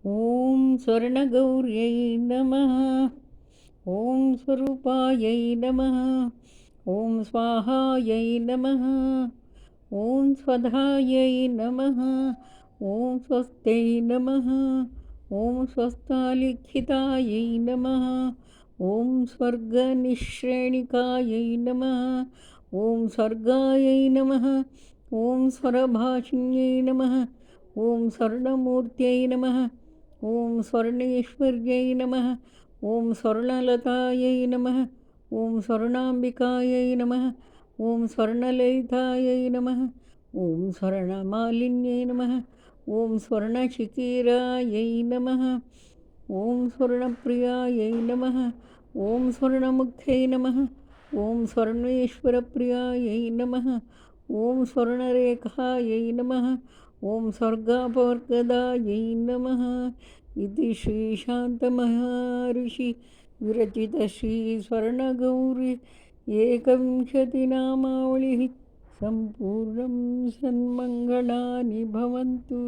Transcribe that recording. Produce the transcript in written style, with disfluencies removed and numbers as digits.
ॐ स्वर्णगौर्यै नमः। ॐ स्वरूपायै नमः। ॐ स्वाहायै नमः। ॐ स्वधायै नमः। ॐ स्वस्त्यै नमः। ॐ स्वस्तालिखितायै नमः। ॐ स्वर्गनिःश्रेणिकायै नमः। ॐ स्वर्गायै नमः। ॐ स्वरभाषिण्यै नमः। ॐ स्वर्णमूर्त्यै नमः। ॐ स्वर्णेश्वर्यै नमः। ॐ स्वर्णलतायै नमः। ॐ स्वर्णाम्बिकायै नमः। ॐ स्वर्णललितायै नमः। ॐ स्वर्णमालिन्यै नमः। ॐ स्वर्णशिखिरायै नमः। ॐ स्वर्णप्रियायै नमः। ॐ स्वर्णमुख्यै नमः। ॐ स्वर्णेश्वरप्रियायै नमः। ॐ स्वर्णरेखायै नमः। ॐ स्वर्गापवर्गदायै नमः। इति श्रीशान्तमहर्षि विरचितश्रीस्वर्णगौरी एकविंशतिनामावलिः सम्पूर्णं सन्मङ्गलानि भवन्तु।